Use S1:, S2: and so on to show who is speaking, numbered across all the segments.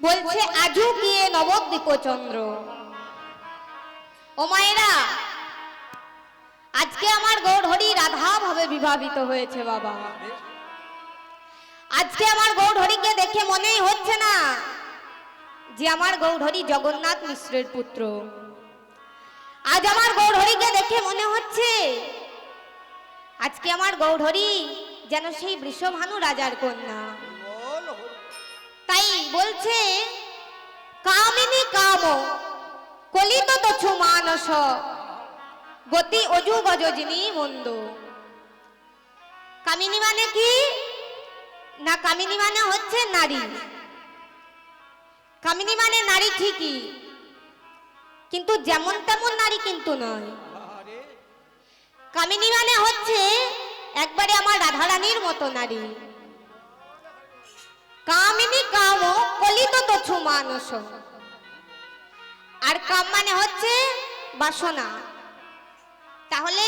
S1: বলছে আজু গিয়ে নবদ্বীপ চন্দ্র। ও মায়েরা, আজকে আমার গৌরহরি রাধা ভাবে বিভাবিত হয়েছে বাবা। আজকে আমার গৌরহরিকে দেখে মনেই হচ্ছে না যে আমার গৌরহরি জগন্নাথ মিশ্রের পুত্র। আজ আমার গৌরহরিকে দেখে মনে হচ্ছে আজকে আমার গৌরহরি যেন সেই বৃষভানু রাজার কন্যা। তাই বলছে কামিনী কাম কলিত তছু মানস গতি অজু গজজিনী মন্দ। কামিনী মানে কি না, কামিনী মানে হচ্ছে নারী। কামিনী মানে নারী ঠিকই, কিন্তু যেমন তেমন নারী কিন্তু নয়। কামিনী মানে হচ্ছে একবারে আমার রাধারানীর মতো নারী। কামিনী কাম কলিত তছু মানস, আর কাম মানে হচ্ছে বাসনা। তাহলে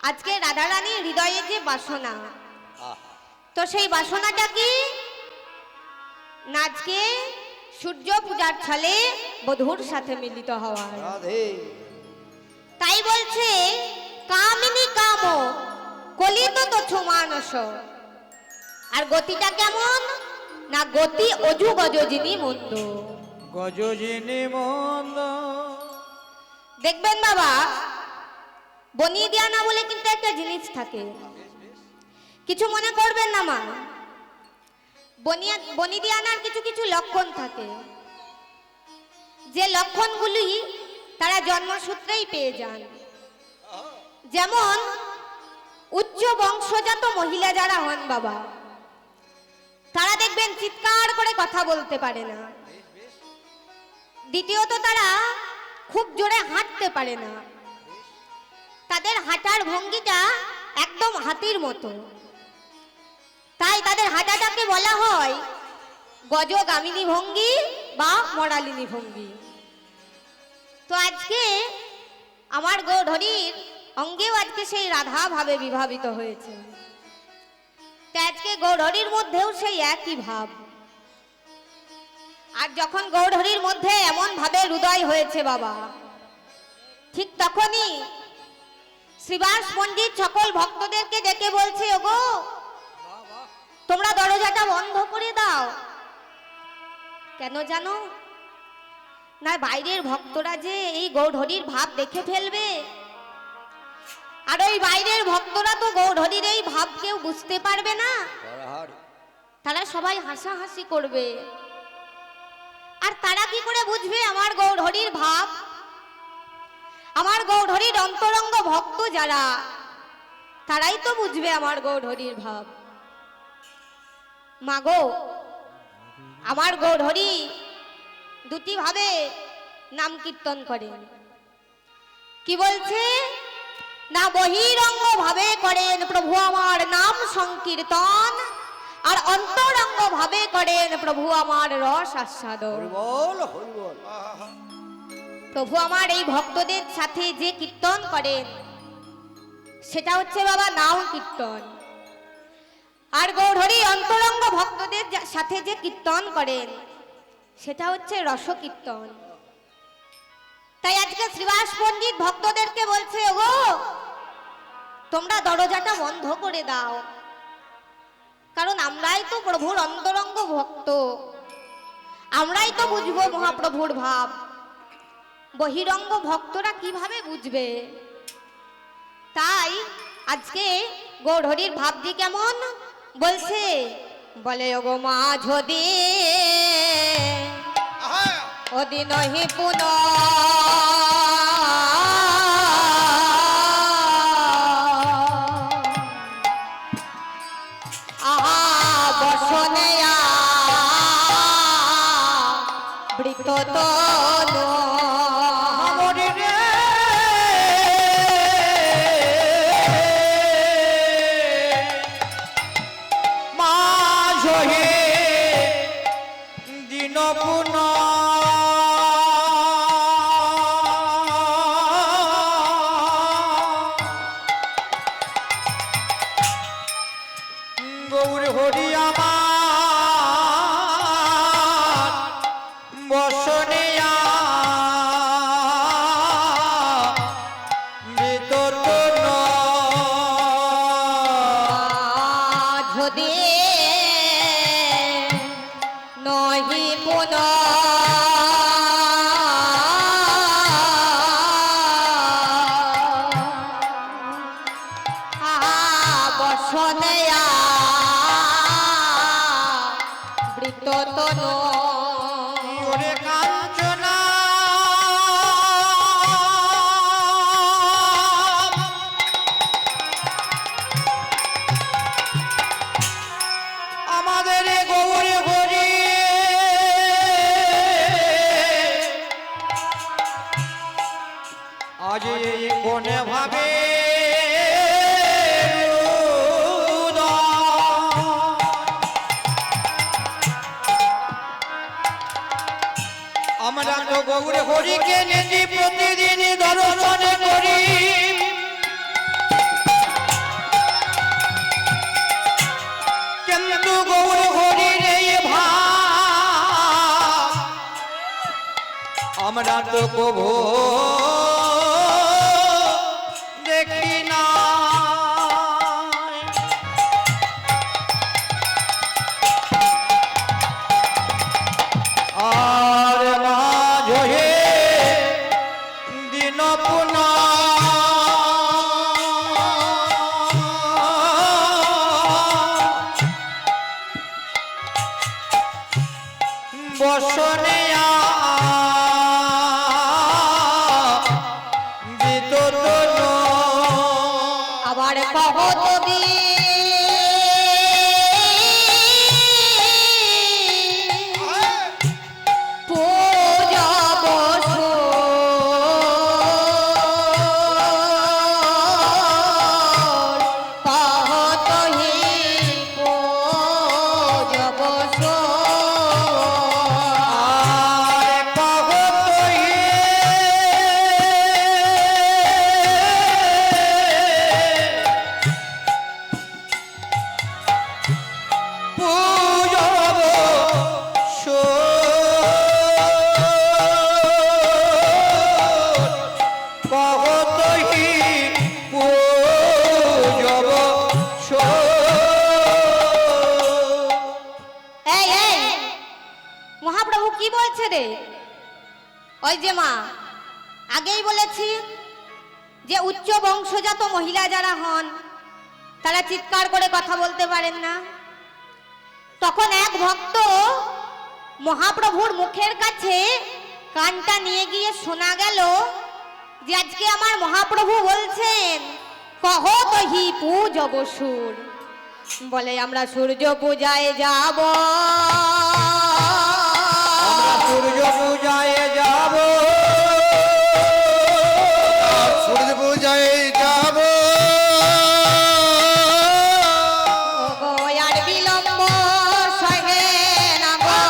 S1: আজকে রাধারানীর হৃদয়ে যে বাসনা, তো সেই বাসনাটা কি না আজকে সূর্য পূজার ছলে বধূর সাথে মিলিত হওয়া। তাই বলছে কামিনী কাম কলিত তছু মানস, আর গতিটা কেমন না গতি অজু গজজিনী মন্দ।
S2: গজজিনী মন্দ।
S1: দেখবেন বাবা, বনিয়ে দেয়া না বলে কিন্তু একটা জিনিস থাকে, কিছু মনে করবেন না মা। বনি দিয়ানার কিছু কিছু লক্ষণ থাকে, যে লক্ষণগুলি তারা জন্মসূত্রেই পেয়ে যান। যেমন উচ্চ বংশজাত মহিলা যারা হন বাবা, তারা দেখবেন চিৎকার করে কথা বলতে পারে না। দ্বিতীয়ত তারা খুব জোরে হাঁটতে পারে না, তাদের হাঁটার ভঙ্গিটা একদম হাতির মতো। তাই তাদের হাঁটাটাকে বলা হয় গজগামিনী ভঙ্গি বা মরালিনী ভঙ্গি। তো আজকে আমার গৌরহরির অঙ্গেও আজকে সেই রাধা ভাবে বিভাবিত হয়েছে। তাই আজকে গৌরহরির মধ্যেও সেই একই ভাব। আর যখন গৌরহরির মধ্যে এমন ভাবে হৃদয় হয়েছে বাবা, ঠিক তখনই শ্রীবাস পণ্ডিত সকল ভক্তদেরকে ডেকে বলছে, ওগো তোমরা দরজাটা বন্ধ করে দাও। কেন জানো না, বাইরের ভক্তরা যে এই গৌরহরির ভাব দেখে ফেলবে, আর ওই বাইরের ভক্তরা তো গৌরহরির এই ভাব কেউ বুঝতে পারবে না, তারা সবাই হাসাহাসি করবে। আর তারা কি করে বুঝবে আমার গৌরহরির ভাব? আমার গৌরহরির অন্তরঙ্গ ভক্ত যারা, তারাই তো বুঝবে আমার গৌরহরির ভাব। মাগো, আমার গৌরহরি দুটি ভাবে নাম কীর্তন করেন। কি বলছে না, বহিরঙ্গ ভাবে করেন প্রভু আমার নাম সংকীর্তন, আর অন্তরঙ্গ ভাবে করেন প্রভু আমার রস আস্বাদন। প্রভু আমার এই ভক্তদের সাথে যে কীর্তন করেন সেটা হচ্ছে বাবা নাম কীর্তন। আর গৌরহরি অন্তরঙ্গ ভক্তদের সাথে যে কীর্তন করেন সেটা হচ্ছে রস কীর্তন। তাই আজকে শ্রীবাস পণ্ডিত ভক্তদেরকে বলছে, ওগো তোমরা দরজাটা বন্ধ করে দাও, কারণ আমরাই তো প্রভুর অন্তরঙ্গ ভক্ত, আমরাই তো বুঝবো মহাপ্রভুর ভাব। বহিরঙ্গ ভক্তরা কিভাবে বুঝবে? তাই আজকে গৌরহরির ভাবটি কেমন বলছে, বলে ওগো মা যদি ওদিন হি পুন বসনে বৃত তনু মহিপুন বসনেয়া বৃততন
S2: ওরে কাঞ্চনা আমাদের গৌর হরি আজ এই কোনে ভাবে আমরা তো গৌর হরিকে নিজি প্রতিদিন দর্শন করি কিন্তু গৌর হরির এই ভাব আমরা তো কবো দেখি না আর মাঝে দিন পুনা বসনিয়া বিতরণ
S1: আবার কহ তবি পূজব কহ তহি পূজব
S2: আর কহতই পূজব কহতই পূজব
S1: এই এই মহাপ্রভু কি বলছে রে? ওই যে মা আগেই বলেছি যে উচ্চ বংশজাত মহিলা যারা হন তারা চিৎকার করে কথা বলতে পারেন না। তখন এক ভক্ত মহাপ্রভুর মুখের কাছে কানটা নিয়ে গিয়ে শোনা গেল যে আজকে আমার মহাপ্রভু বলছেন কহ তহি পূজব সুর, বলে আমরা সূর্য পূজায় যাব।
S2: আমরা সূর্য পূজায় যাব সূর্য পূজায় যাব
S1: ওগো আর বিলম্ব সহে না গো,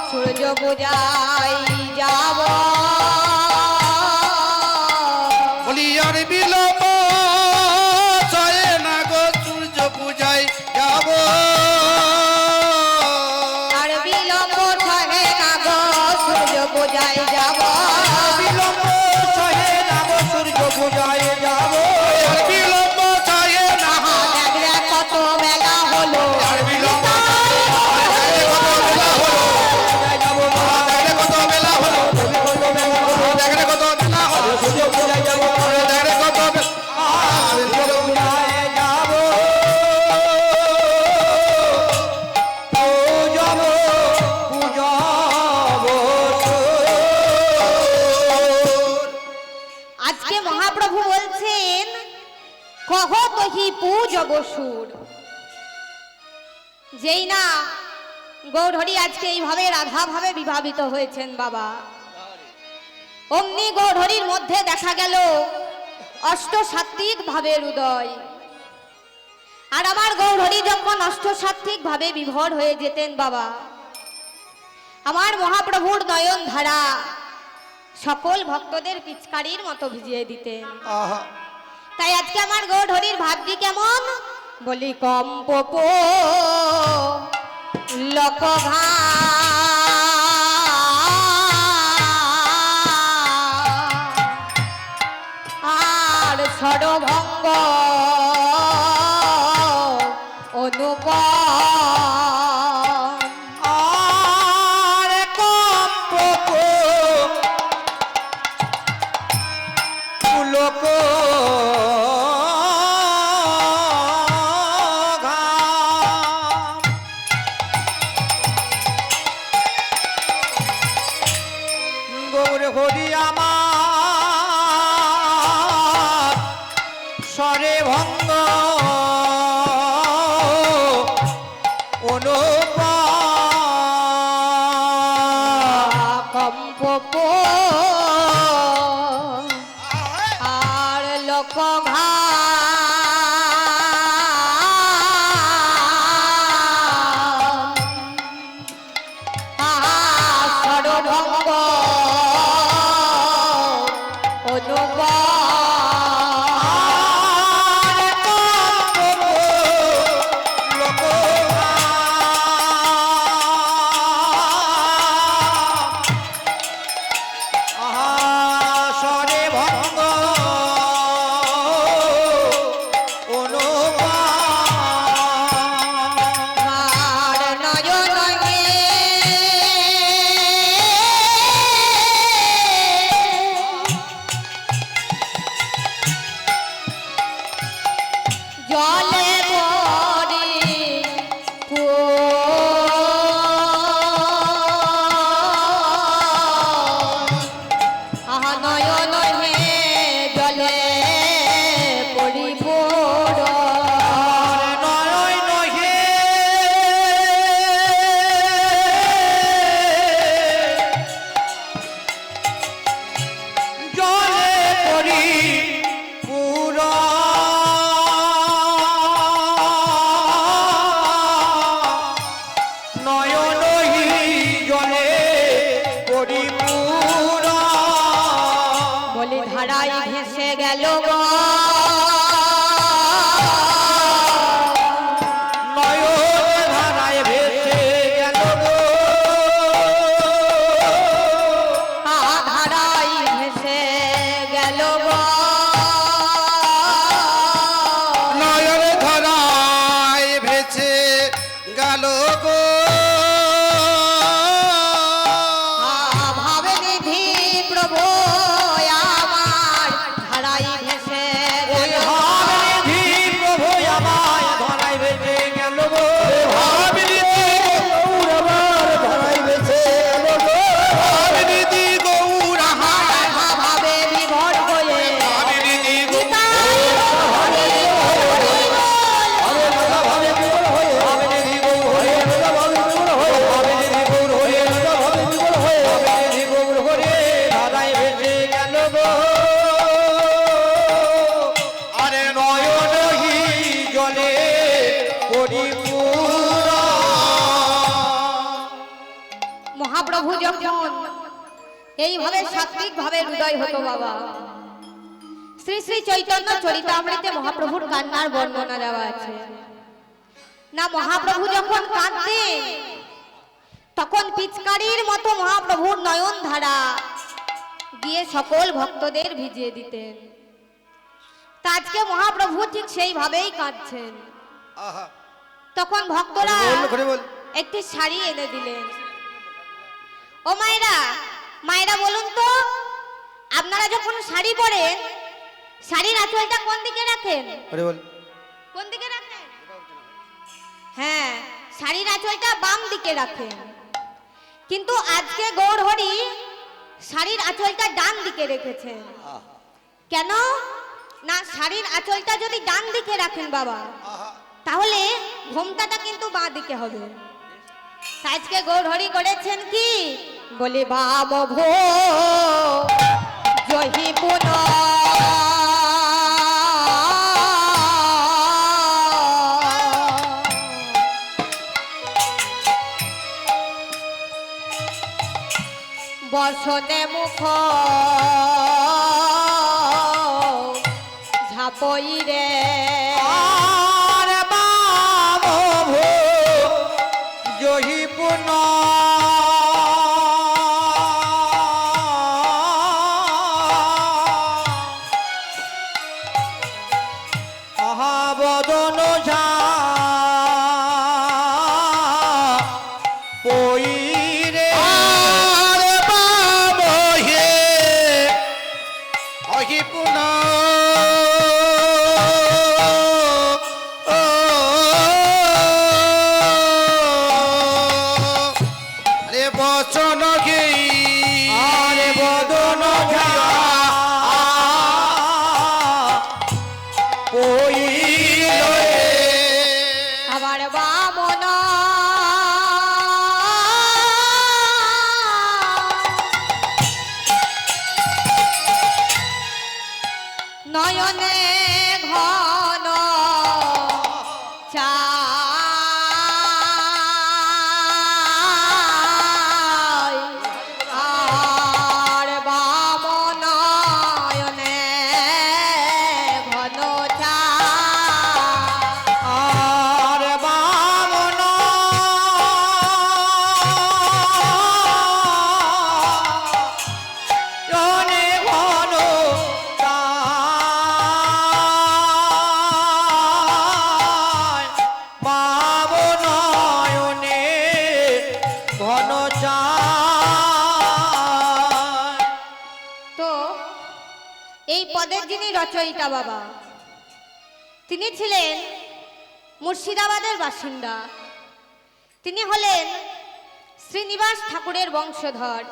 S1: সূর্য পূজায় যাব।
S2: বলি আর বিলম্ব চায় না গো সূর্য পূজায় যাব
S1: আর বিলম্ব সহে না গো, সূর্য পূজায় যাব।
S2: বিলম্ব চায় না গো সূর্য পূজায় যাব আর বিলম্ব চায় না
S1: দেখ দেখ কত বেলা হলো,
S2: আর বিলম্ব কত বেলা হলো দেখলে কত বেলা হলো সূর্য পূজায় যাব দেখলে কত আর সূর্য পূজায় যাব পূজব পূজব
S1: আজকে মহাপ্রভু বলছেন কহ তহি পূজব সুর। যেই না গৌরহরি আজকে এইভাবে রাধা ভাবে বিভাবিত হয়েছেন বাবা, অমনি গৌরহরির মধ্যে দেখা গেল অষ্টসাত্ত্বিক ভাবের উদয়। আর আমার গৌরহরি যখন অষ্টসাত্ত্বিক ভাবে বিভোর হয়ে যেতেন বাবা, আমার মহাপ্রভুর নয়ন ধারা সকল ভক্তদের পিচকারির মতো ভিজিয়ে দিতেন।
S2: আহা
S1: তাই আজকে আমার গৌরহরির ভাবটি কেমন বলি কম্প লোকভা আর ষড়ভঙ্গ অনুপ
S2: গৌর হরি আমার স্বরে ভঙ্গ
S1: কম্প আর লোক সরভঙ্গ অনুপ জলে ভরি নয়ন হে জলে পরিপূর্ণ
S2: নয়ন হে জলে পরিপূর্ণ
S1: বলে ধারায় ভেসে গেল গো
S2: নয়ন ধারায় ভেসে গেল গো
S1: ধারায় ভেসে গেল গো
S2: নয়ন ধারায় ভেসে গেল গো
S1: ভাবে নিধি প্রভু আমার ধারায় ভেসে গেল
S2: ভাবনিধি প্রভু আমায় ধরায় ভেসে গেল গো ভাবনিধি গৌর আমার ধরায় ভেসে গেল গো ভাবনিধি গৌর আমার
S1: ভাবে বিভোর হয়ে
S2: ভাবনিধি গৌর
S1: মহাপ্রভু যখন এইভাবে সাত্বিক ভাবে হৃদয় হতো বাবা শ্রী শ্রী চৈতন্য চরিতামৃতে মহাপ্রভুর কান্নার বর্ণনা দেওয়া আছে না মহাপ্রভু যখন কাঁদতেন তখন পিচকারির মতো মহাপ্রভুর নয়ন ধারা গিয়ে সকল ভক্তদের ভিজিয়ে দিতেন তা আজকে মহাপ্রভু ঠিক সেইভাবেই কাঁদছেন তখন ভক্তরা একটি শাড়ি এনে দিলেন ও মায়েরা মায়েরা বলুন তো আপনারা যখন শাড়ি পরেন শাড়ির আঁচলটা কোন দিকে রাখেন কোন দিকে রাখেন হ্যাঁ শাড়ির আঁচলটা বাম দিকে রাখেন কিন্তু আজকে গৌরহরি শাড়ির আঁচলটা ডান দিকে রেখেছেন কেন না শাড়ির আঁচলটা যদি ডান দিকে রাখেন বাবা তাহলে ঘোমটাটা কিন্তু বাঁ দিকে হবে আজকে গৌরহরি করেছেন কি বলে বাম ভো জহি পুন বসনে মুখ ঝাপই রে
S2: বদন ঝা পইরে বাবহে অহিপুন রে বচন গেই আরে বদন ঝা পইল
S1: আবার বামন নয়নে ঘন চায় আর বামন নয়নে ঘন চায়
S2: আর বামন জনে ঘন চায় বামন নয়নে ঘন চায়
S1: তো এই পদের যিনি রচয়িতা বাবা, তিনি ছিলেন মুর্শিদাবাদের বাসিন্দা। তিনি হলেন শ্রীনিবাস ঠাকুরের বংশধর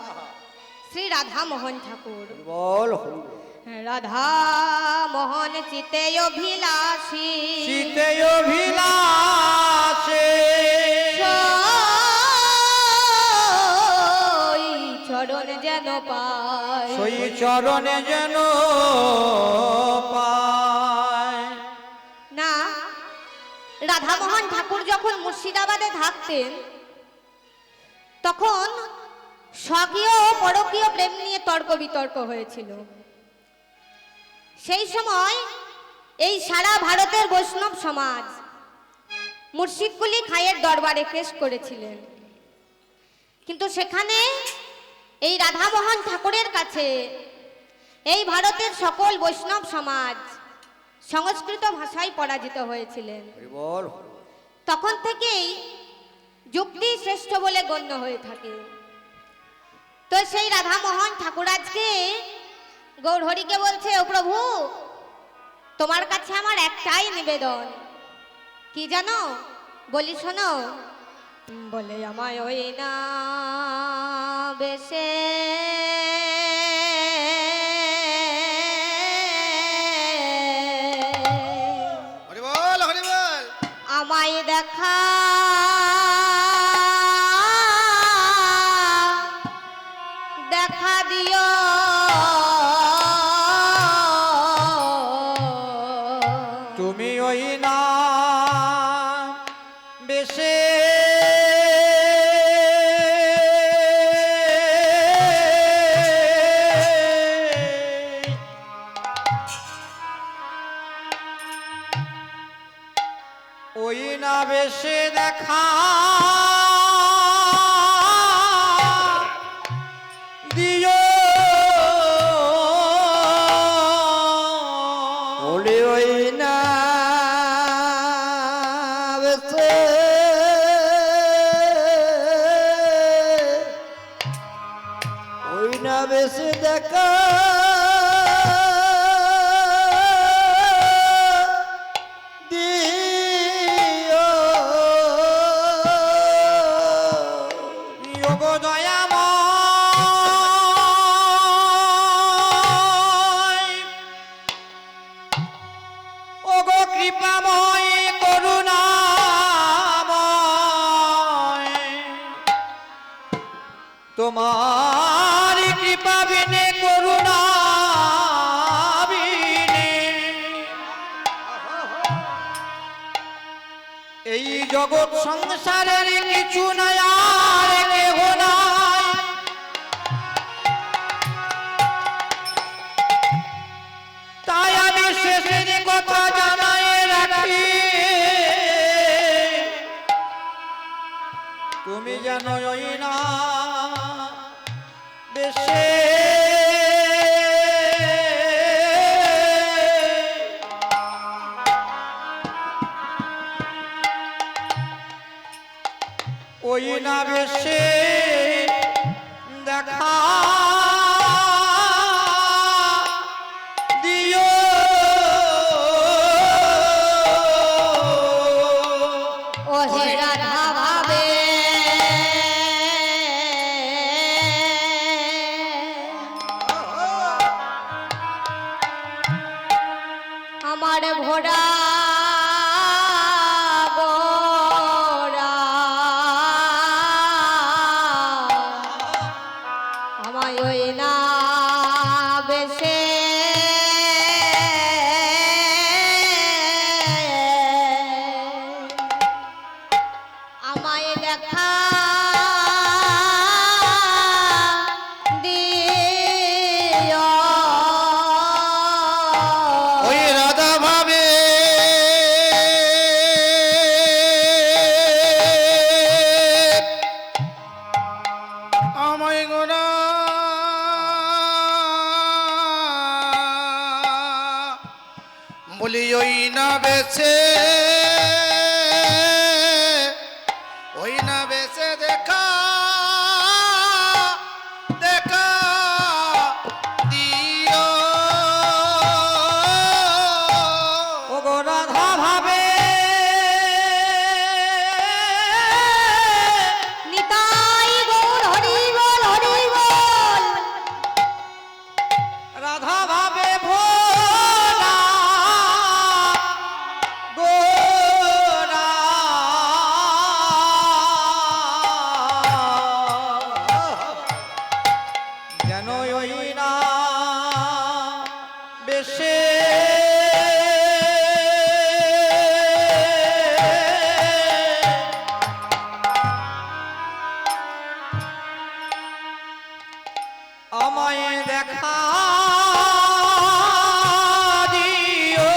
S1: শ্রী রাধা মোহন ঠাকুর।
S2: বল
S1: রাধা মোহন চিতে অভিলাষী
S2: শীতে অভিলাষে
S1: সই চরণ যেন পায়
S2: সই চরণে যেন পায়
S1: না। রাধা মোহন ঠাকুর যখন মুর্শিদাবাদে থাকতেন তখন স্বকীয় ও পরকীয় প্রেম নিয়ে তর্ক বিতর্ক হয়েছিল। সেই সময় এই সারা ভারতের বৈষ্ণব সমাজ মুর্শিদকুলি খায়ের দরবারে কেস করেছিলেন, কিন্তু সেখানে এই রাধামোহন ঠাকুরের কাছে এই ভারতের সকল বৈষ্ণব সমাজ সংস্কৃত ভাষায় পরাজিত হয়েছিলেন।
S2: বল
S1: তখন থেকেই যুক্তি শ্রেষ্ঠ বলে গণ্য হয়ে থাকে। তো সেই রাধামোহন ঠাকুর আজকে গৌরহরিকে বলছে, ও প্রভু, তোমার কাছে আমার একটাই নিবেদন। কি জানো? বলি শোনো। বলে আমায় ওই না বেশে
S2: হরিবল হরিবল
S1: আমায় দেখা দেখা দিও
S2: তুমি ওই না বেশে ওই না বেশে দেখা দিও ওলে ওই না বেশে ওই না বেশে দেখা তোমার কৃপা বিনে করুণা বিনে এই জগৎ সংসারের কিছু নাই আর কেহ নাই। তাই আমি শেষের কথা জানাই রাখি, তুমি জানো ওই না বেশে ওই না বেশে আমায় গোনা বলি ওই না বেছে দেখা দেখা দিও ও গো রাধা ভাবে
S1: নিতাই গৌর হরি বল হরি বল।
S2: রাধা ভাবে ভোলা গোরা যেন ওই না বেশে আমায় দেখা দিও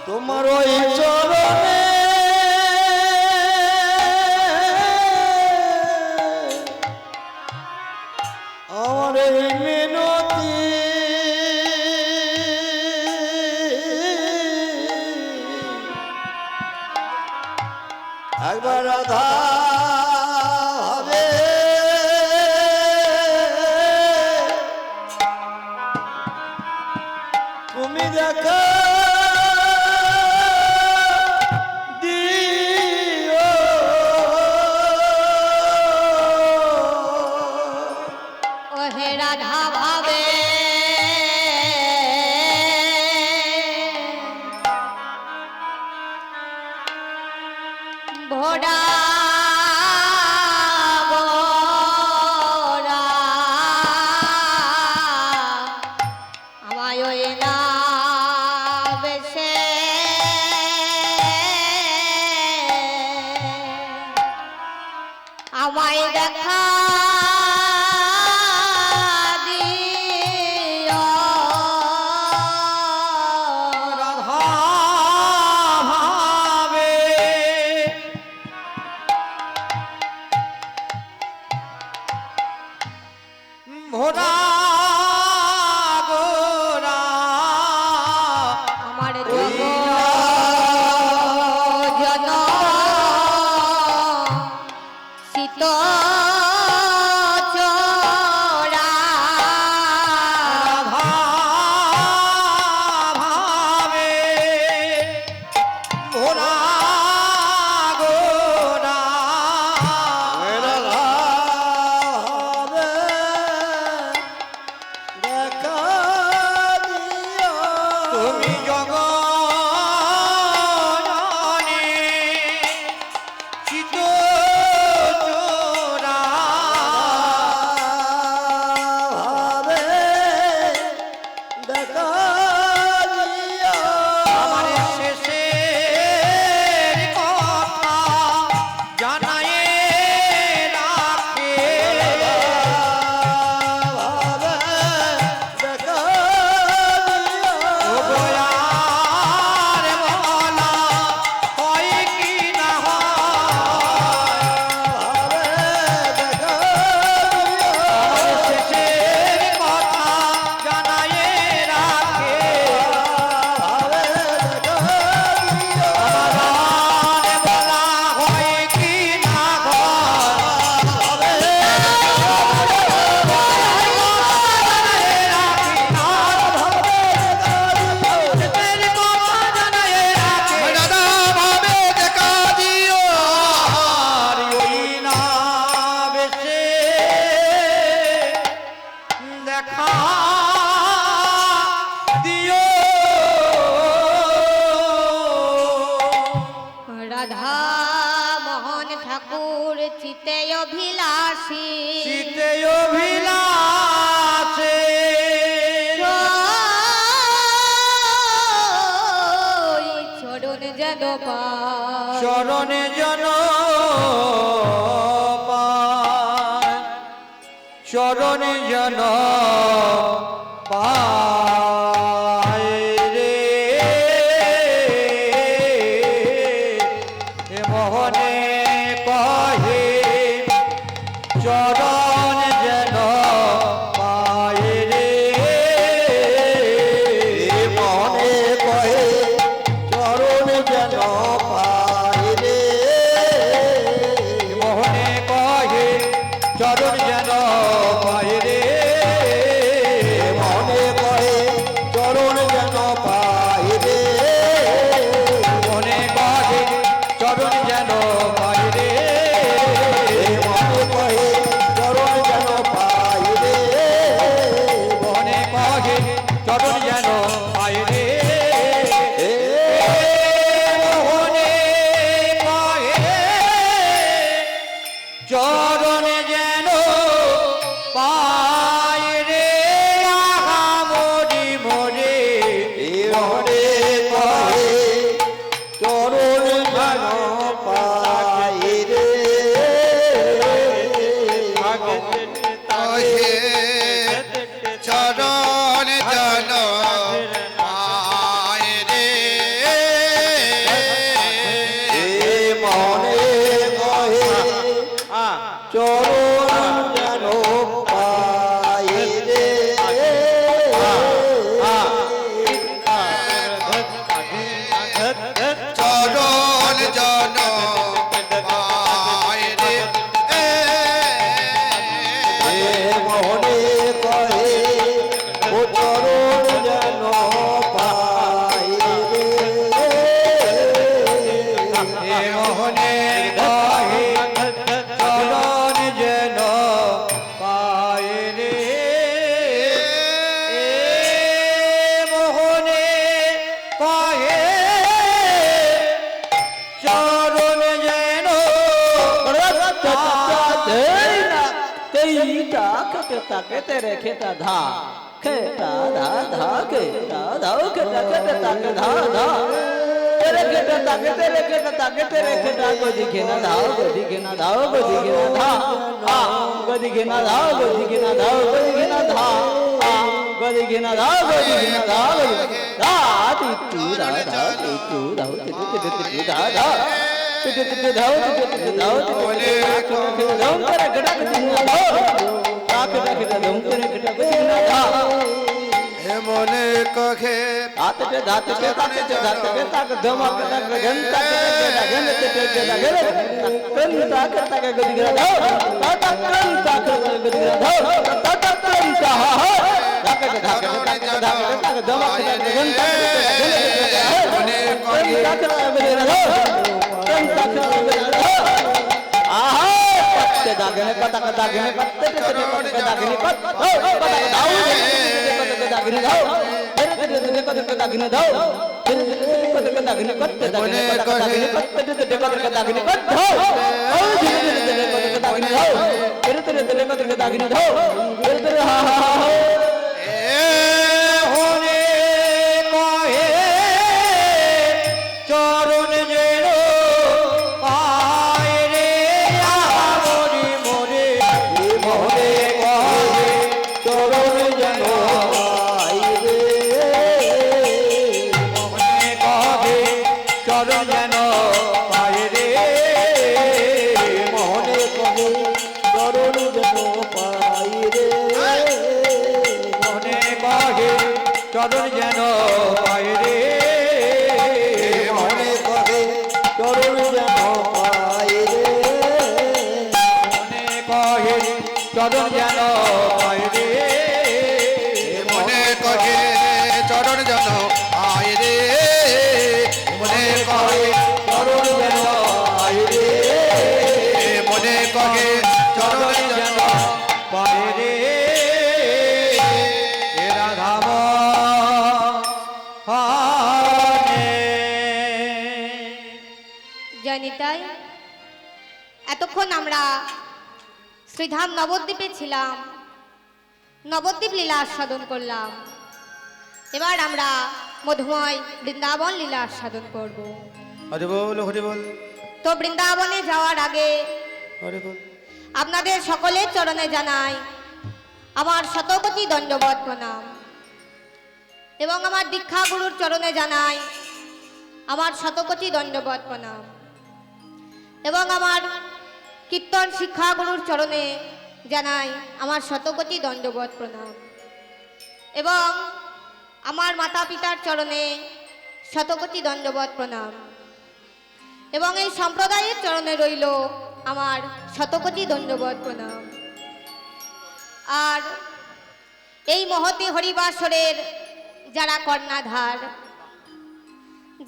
S2: তোমার ওই চরণে আমার এই মিনতি একবার রাধা হবে তুমি দেখা দিও
S1: ওহে রাধা ভাবে ভোডা গোরা আমায় ওই না বেশে আমায় দেখা দিও
S2: রাধা ভাবে ভোরা গোরা
S1: আমার জগ জন শীত চোরা
S2: রাধা ভাবে ভোরা গোরা রাধা ভাবে দেখা দিও তুমি জগনে চিত চোরা ভাবে দেখা দিও আমার শেষের কথা জানাই রাখে ভাবে দেখা দিও ও দয়ার মওলা হয় কি না হয় দেখা দিও আমার শেষের কথা জানাই রাখে ভাবে দেখা দিও আমার বলা হয় কি না দেখা দিও
S1: রাধা মোহন ঠাকুর চিতে অভিলাষী
S2: শীতে অভিলাষে
S1: চরণ যেন পায়
S2: চরণে জন পায় চরণে জন পায় রে এ মোহনে কহে চরণ যেন পায় রে
S3: মনে কহে চরণ যেন পায় রে
S2: মোহনে কহে চরণ যেন পায় রে
S3: মনে কহে চরণ যেন পায় রে
S2: মনে কহে চরণ যেন পায় রে
S3: মনে কহে চরণ যেন পায় রে
S2: মনে কহে চরণ যেন পায় রে মোহনে কহে চরণ যেন পায় রে আহা মরি মরে
S3: মনে কহে চরণ যেন পায় রে
S4: কহে চরণ জন পায় রে
S3: মনে কহে চরণ যেন পায় রে
S4: চরণ জন পায় রে
S3: মনে কহে ও চরণ যেন পায় রে
S2: এ মোহনে কহে চরণ যেন পায় রে এ মোহনে কহে চরণ যেন
S5: तेरे खेता धा खेता धा धा खेता धा खेता खेता ताके धा धा तेरे खेता ताके तेरे खेता को दिखे ना धा को दिखे ना धा को दिखे ना धा आ को दिखे ना धा को दिखे ना धा को दिखे ना धा आ को दिखे ना धा को दिखे ना धा धा ती तू धा धा ती तू धा ती तू धा धा ती तू धा ती धा
S4: बोले
S5: धा तेरे गड़ा के धा
S4: মনে কহে
S5: आते दाते के ताते के ताक धमाक तक घंटा के घंटे के घंटे कंता करता के गदिरा दो ताता कंता के गदिरा दो ताता कंता हा ताक के ताक धमाक तक घंटा
S4: মনে কহে
S5: कंता के गदिरा दो कंता के गदिरा दो आहा पत्ते दागने पता का दागने पत्ते के दागने पत ओ पता का दाऊ के दागने दाऊ देखो देखो दागने दाऊ देखो देखो दागने पत्ते दागने पता का दागने पत्ते देखो देखो दागने पत दाऊ ओ धीरे धीरे देखो देखो दागने दाऊ तेरे तेरे देखो देखो दागने दाऊ तेरे तेरे हा हा हा
S2: মোহনে কহে চরণ যেন পায় রে আহা মরি মরে মোহনে কহে
S3: চরণ যেন পায় রে
S2: মোহনে কহে চরণ যেন পায় রে
S3: মনে কহে চরণ যেন পায় রে
S2: মনে কহে চরণ যেন পায় রে
S3: মনে কহে চরণ যেন পায় রে
S2: মনে কহে চরণ যেন পায় রে
S4: মনে কহে চরণ জন পায় রে মনে কহে
S2: চরণ যেন পায় রে
S4: মনে কহে চরণ জন
S2: পায় রে এ রাধাম হানে
S1: জয়নিতাই এতক্ষণ আমরা শ্রীধাম নবদ্বীপে ছিলাম, নবদ্বীপ লীলা আস্বাদন করলাম। এবার আমরা মধুময় বৃন্দাবন লীলা আস্বাদন করব।
S4: হরি বল হরি বল
S1: তো বৃন্দাবনে যাওয়ার আগে
S4: হরি বল
S1: আপনাদের সকলের চরণে জানাই আমার শতকোটি দণ্ডবত প্রণাম, এবং আমার দীক্ষা গুরুর চরণে জানাই আমার শতকোটি দণ্ডবত প্রণাম, এবং আমার কীর্তন শিক্ষা গুরুর চরণে জানাই আমার শতকোটি দণ্ডবত প্রণাম এবং আমার মাতা পিতার চরণে শতকোটি দণ্ডবত প্রণাম এবং এই সম্প্রদায়ের চরণে রইল আমার শতকোটি দণ্ডবত প্রণাম। আর এই মহতি হরিবাসরের যারা কর্ণাধার,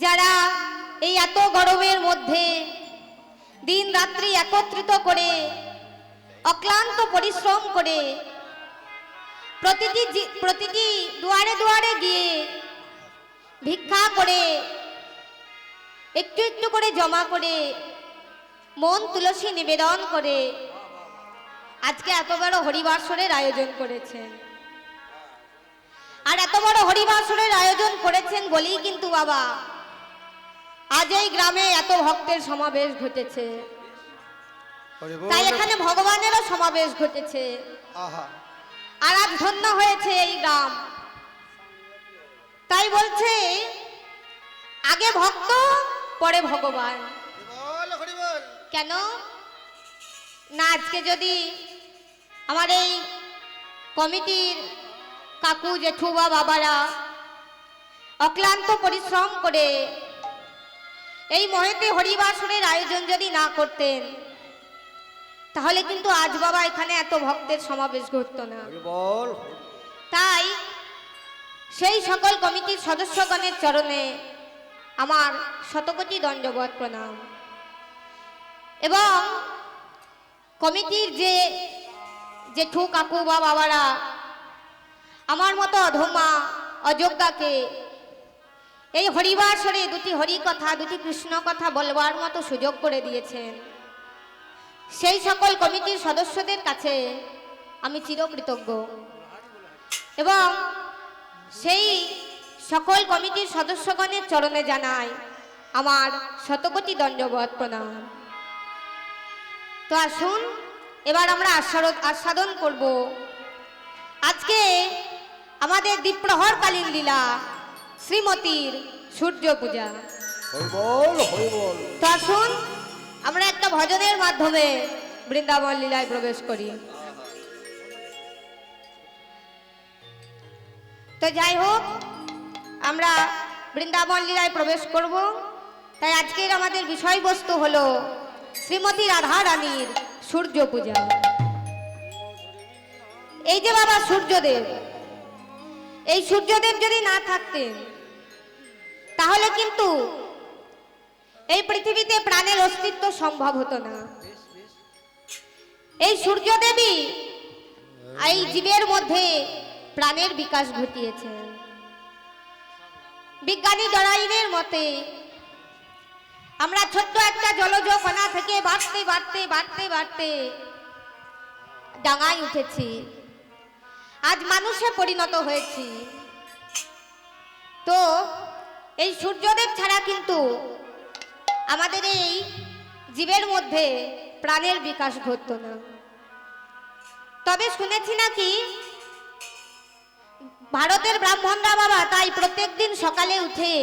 S1: যারা এই এত গরমের মধ্যে দিন রাত্রি একত্রিত করে অক্লান্ত পরিশ্রম করে প্রতিটি দুয়ারে দুয়ারে গিয়ে ভিক্ষা করে একটু একটু করে জমা করে মন তুলসী নিবেদন করে আজকে এত বড় হরিবাসরের আয়োজন করেছেন। আর এত বড় হরিবাসরের আয়োজন করেছেন বলেই কিন্তু বাবা আজ এই গ্রামে এত ভক্তের সমাবেশ ঘটেছে,
S4: হরি বল।
S1: তাই এখানে ভগবানেরও সমাবেশ ঘটেছে।
S4: আহা
S1: আর আজ ধন্য হয়েছে এই গ্রাম। তাই বলছে আগে ভক্ত পরে ভগবান।
S4: বল হরি বল।
S1: কেন না আজকে যদি আমার এই কমিটির কাকু জেঠু বা বাবারা অক্লান্ত পরিশ্রম করে এই মহেতে হরিবাসরের আয়োজন যদি না করতেন তাহলে কিন্তু আজ বাবা এখানে এত ভক্তের সমাবেশ ঘটতো না।
S3: হরি বল।
S1: তাই সেই সকল কমিটির সদস্যগণের চরণে আমার শতকোটি দণ্ডবত প্রণাম এবং কমিটির যে জেঠু কাকু বা বাবারা আমার মতো অধমা অযোগ্যাকে এই হরিবাসরে দুটি হরি কথা দুটি কৃষ্ণ কথা বলবার মতো সুযোগ করে দিয়েছেন, সেই সকল কমিটির সদস্যদের কাছে আমি চিরকৃতজ্ঞ এবং সেই সকল কমিটির সদস্যগণের চরণে জানাই আমার শতকোটি দণ্ডবত প্রণাম। তো আসুন এবার আমরা আস্বাদন করব আজকে আমাদের দ্বীপ্রহরকালীন লীলা শ্রীমতীর সূর্য পূজা।
S3: হরি বল। হরি বল।
S1: তো আসুন আমরা একটা ভজনের মাধ্যমে বৃন্দাবন লীলায় প্রবেশ করি। তো যাই হোক আমরা বৃন্দাবন লীলায় প্রবেশ করব। তাই আজকের আমাদের বিষয়বস্তু হলো শ্রীমতী রাধা রানীর সূর্য পূজা। এই যে বাবা সূর্যদেব, এই সূর্যদেব যদি না থাকতেন তাহলে কিন্তু এই পৃথিবীতে প্রাণের অস্তিত্ব সম্ভব হতো না। এই সূর্যদেবী এই জীবের মধ্যে প্রাণের বিকাশ ঘটিয়েছে। বিজ্ঞানী ডরাইনের মতে আমরা ছোট্ট একটা জলজ কণা থেকে বাড়তে বাড়তে বাড়তে বাড়তে ডাঙায় উঠেছি, আজ মানুষে পরিণত হয়েছি। তো এই সূর্যদেব ছাড়া কিন্তু আমাদের এই জীবের মধ্যে প্রাণের বিকাশ ঘটতো না। তবে শুনেছি নাকি ভারতের ব্রাহ্মণরা বাবা তাই প্রত্যেকদিন সকালে উঠে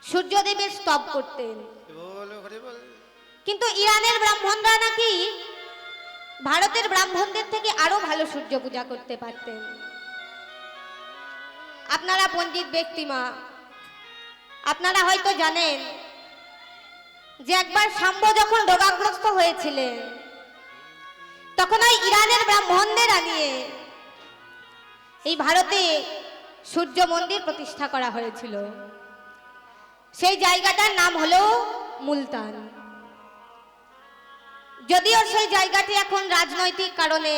S1: সূর্যদেবের স্তব করতেন,
S4: বল হরি বল।
S1: কিন্তু ইরানের ব্রাহ্মণরা নাকি ভারতের ব্রাহ্মণদের থেকে আরো ভালো সূর্য পূজা করতে পারতেন। আপনারা পণ্ডিত ব্যক্তিমা, আপনারা হয়তো জানেন যে একবার শাম্ব যখন রোগাগ্রস্ত হয়েছিলেন তখন ওই ইরানের ব্রাহ্মণদের আনিয়ে এই ভারতে সূর্য মন্দির প্রতিষ্ঠা করা হয়েছিল। সেই জায়গাটার নাম হলো মুলতান। যদিও সেই জায়গাটি এখন রাজনৈতিক কারণে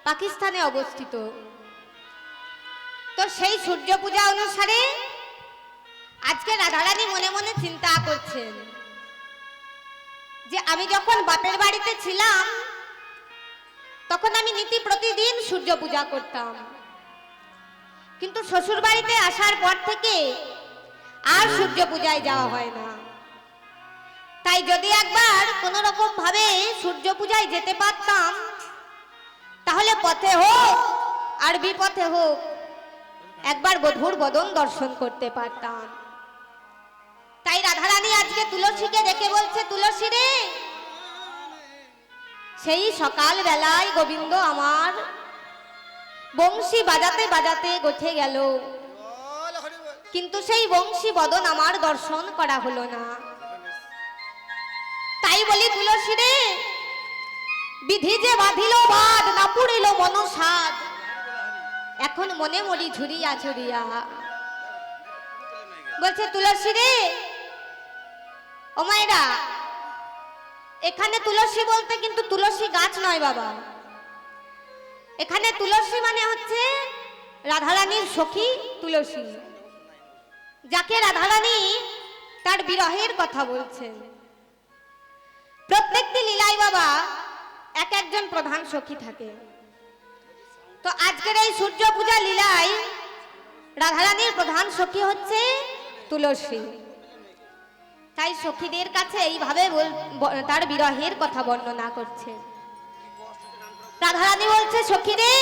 S1: পাকিস্তানে অবস্থিত। তো সেই সূর্য পূজা অনুসারে আজকে রাধারানী মনে মনে চিন্তা করছেন যে আমি যখন বাপের বাড়িতে ছিলাম তখন আমি নীতি প্রতিদিন সূর্য পূজা করতাম, কিন্তু শ্বশুর বাড়িতে আসার পর থেকে আর সূর্য পূজায় যাওয়া হয় না। তাই যদি একবার কোনো রকম ভাবে সূর্য পূজায় যেতে পারতাম তাহলে পথে হোক আর বিপথে হোক একবার বধূর বদন দর্শন করতে পারতাম। তাই রাধারানী আজকে তুলসীকে ডেকে বলছে, তুলসী রে সেই সকাল বেলায় গোবিন্দ আমার বংশী বাজাতে বাজাতে গোঠে গেল,
S4: বল হরি বল
S1: কিন্তু সেই বংশী বদন আমার দর্শন করা হলো না। তাই বলি তুলসী রে, বিধি যে বাঁধিল বাদ, না পুরিল মনসাদ, এখন মনে মরি ঝুরিয়া ঝুরিয়া। বলছে তুলসী রে, ও মায়েরা, এখানে তুলসী বলতে কিন্তু তুলসী গাছ নয় বাবা, এখানে তুলসী মানে হচ্ছে রাধারানীর সখী তুলসী, যাকে রাধারানী তার বিরহের কথা বলছেন। প্রত্যেকটি লীলায় বাবা এক একজন প্রধান সখী থাকে। তো আজকের এই সূর্য পূজা লীলায় রাধারানীর প্রধান সখী হচ্ছে তুলসী। তাই সখীদের কাছে এইভাবে তার বিরহের কথা বর্ণনা করছে। রাধারানী বলছে, সখী রে,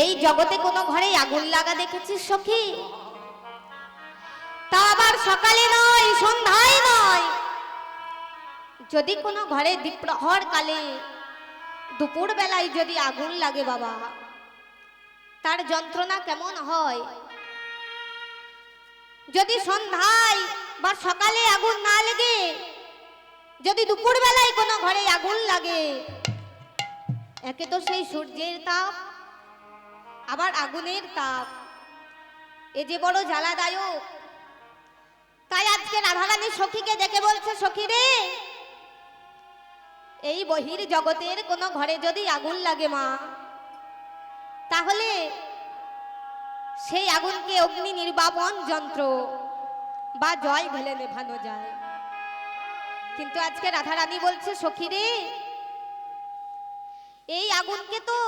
S1: এই জগতে কোনো ঘরে আগুন লাগা দেখেছিস সখী? তা আবার সকালে নয়, সন্ধ্যায় নয়, যদি কোনো ঘরে দ্বিপ্রহর কালে দুপুর বেলায় যদি আগুন লাগে বাবা, তার যন্ত্রণা কেমন হয়। যদি সন্ধ্যায় বা সকালে আগুন না লেগে যদি দুপুর বেলায় কোনো ঘরে আগুন লাগে, একে তো সেই সূর্যের তাপ, আবার আগুনের তাপ, এ যে বড় জ্বালাদায়ক। তাই আজকে রাধারানী সখীকে ডেকে বলছে, সখী রে, এই বহির জগতের কোনো ঘরে যদি আগুন লাগে মা, তাহলে সেই আগুনকে অগ্নি নির্বাপন যন্ত্র বা জল ঢেলে নেভানো যায়। কিন্তু আজকে রাধারানী বলছে, সখী রে, এই আগুনকে তো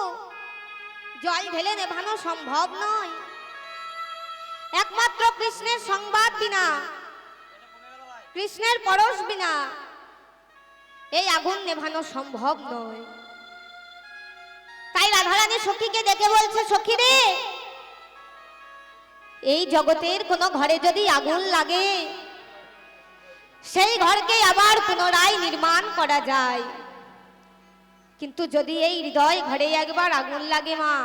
S1: জল ঢেলে নেভানো সম্ভব নয়, একমাত্র কৃষ্ণের সংবাদ বিনা, কৃষ্ণের পরশ বিনা এই আগুন নেভানো সম্ভব নয়। তাই রাধারানী সখীকে ডেকে বলছে, সখী রে, এই জগতের কোনো ঘরে যদি আগুন লাগে, সেই ঘরকে আবার পুনরায় নির্মাণ করা যায়, কিন্তু যদি এই হৃদয় ঘরে একবার আগুন লাগে মা,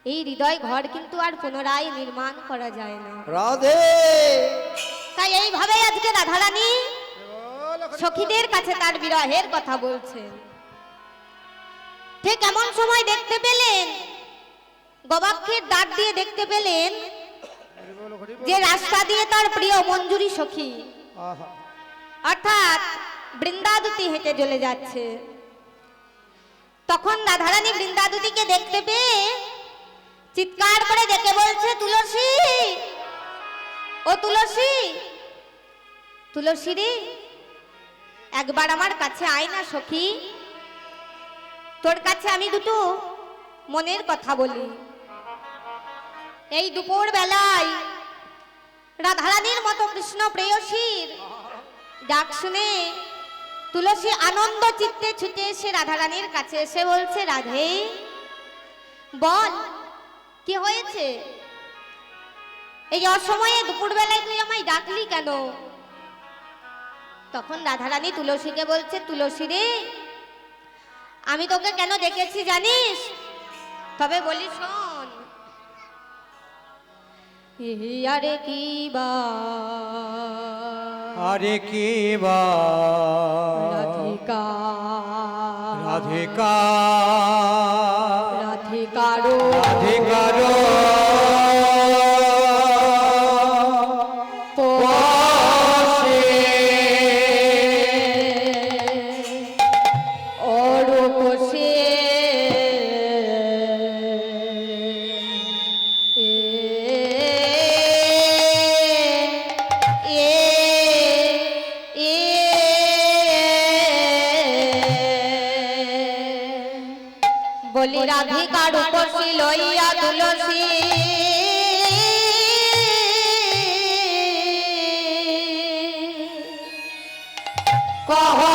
S1: এই হৃদয় ঘর কিন্তু আর পুনরায় নির্মাণ করা যায় না।
S2: রাধে।
S1: তাই এইভাবে আজকে রাধারানী
S4: বল হরি
S1: সখীদের কাছে তার বিরহের কথা বলছেন। ঠিক এমন সময় দেখতে পেলেন, গবাক্ষের ডাক দিয়ে দেখতে পেলেন
S4: বল হরি বল
S1: যে রাস্তা দিয়ে তার প্রিয় মঞ্জুরি সখী
S4: আহা
S1: অর্থাৎ বৃন্দাদুতি হেঁটে চলে যাচ্ছে। তখন রাধারানী বৃন্দাদুতিকে দেখতে পেয়ে চিৎকার করে ডেকে বলছে, তুলসী, ও তুলসী, তুলসী রে, একবার আমার কাছে আয় না সখী, তোর কাছে আমি দুটো মনের কথা বলি। এই দুপুর বেলায় রাধারানীর মতো কৃষ্ণ প্রেয়সীর ডাক শুনে তুলসী আনন্দ চিত্তে ছুটে এসে রাধারানীর কাছে এসে বলছে, রাধে, বল কি হয়েছে? এই অসময়ে দুপুর বেলায় তুই আমায় ডাকলি কেন? তখন রাধারানী তুলসীকে বলছে, তুলসী রে, আমি তোকে কেন ডেকেছি জানিস? তবে বলি শোন। আরে কি বা,
S2: আরে কি বা
S1: রাধিকা,
S2: রাধিকা,
S1: রাধিকারো
S2: রাধিকারো
S1: বলি রাধিকার উপসী লইয়া তুলসী
S2: কথা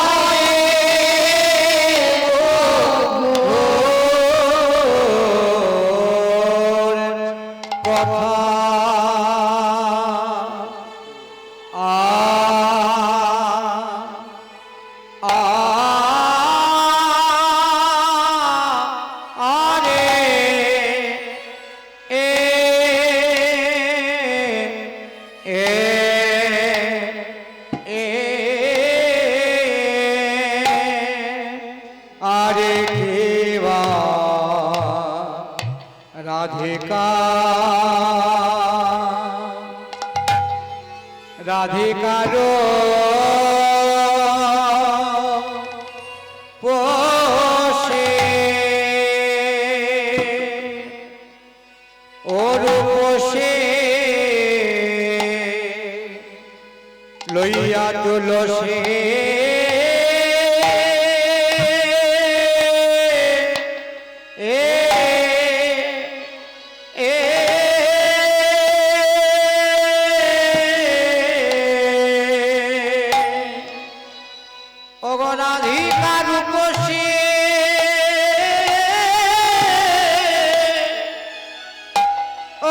S2: আরে কেবা রাধিকা রাধিকারো পোষে ওর পোষে লইয়া তুলসে অগণাধিকার উপসে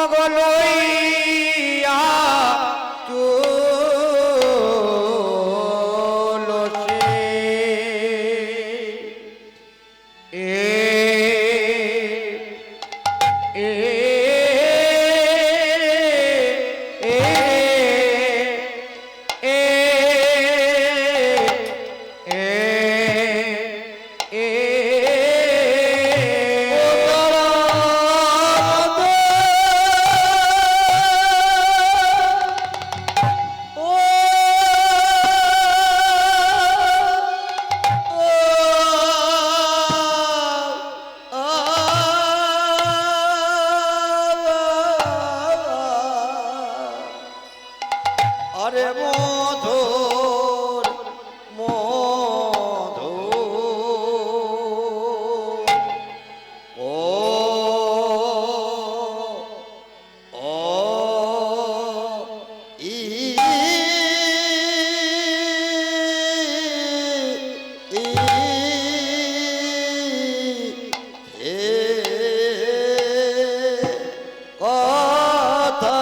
S2: অগলইয়া তুলসে আরে মধুর মধুর ও ও ই ই হে কথা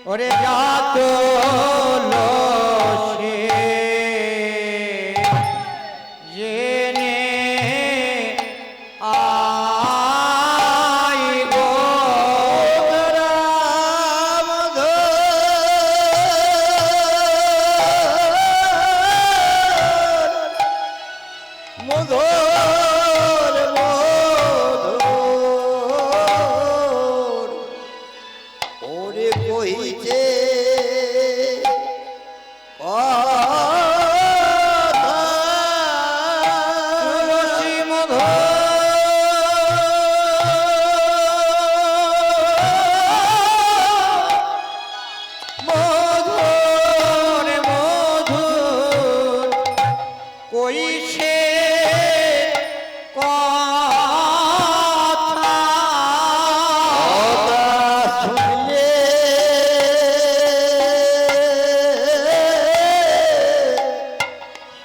S2: ওরে যাত লোসে জেনে আই গো রাম মধুর মধুর ওরে কইছে তুলসী মধুর মধুর কইছে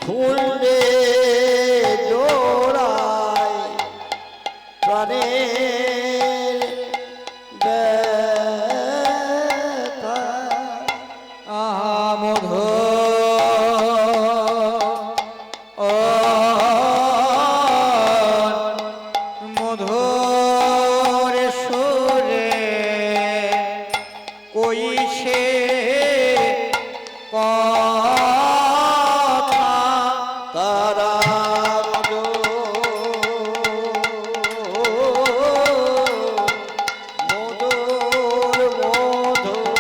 S2: ফুলে জোড়ায় প্রাণের ব্যথা মধু মধুর সুরে কইছে কথা তারা মধুর মধুর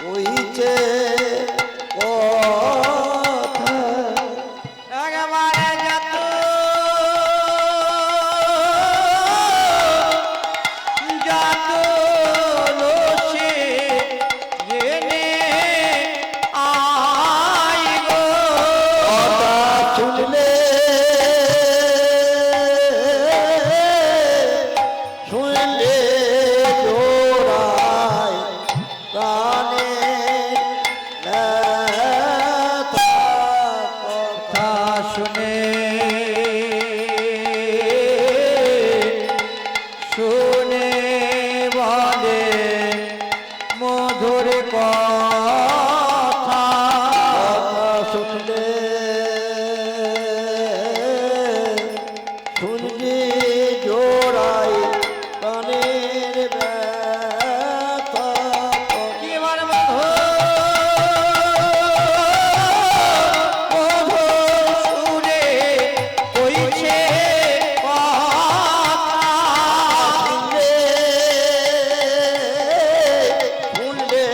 S2: কইছে কথা একবারে যত যাত তুলসী জেনে আই গো
S3: কথা শুনলে শুনলে জোড়ায় প্রাণে
S2: কথা শুনে শুনে বলে মধুর কথা
S3: শুনলে শুনলে জোড়ায় প্রাণের ব্যথা
S2: কি বার মধুর সুরে কইছে কথা
S3: শুনলে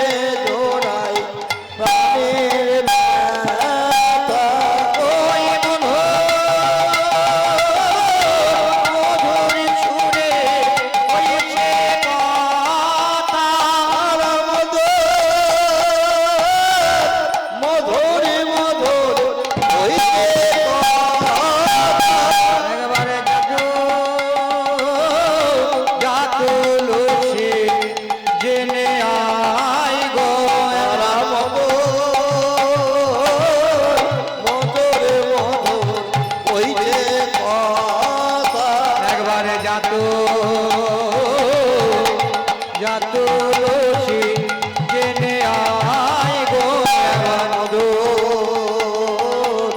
S3: জোড়ায় প্রাণের ব্যথা
S2: ওই মধুর সুরে কইছে কথা
S3: মধুর মধুর হইতে
S2: একবারে যাতু লুসি জেনে আই গো
S3: মধুর মধুর হইতে কথা
S2: একবারে যাতু লুসি জেনে আই গো
S3: মধুর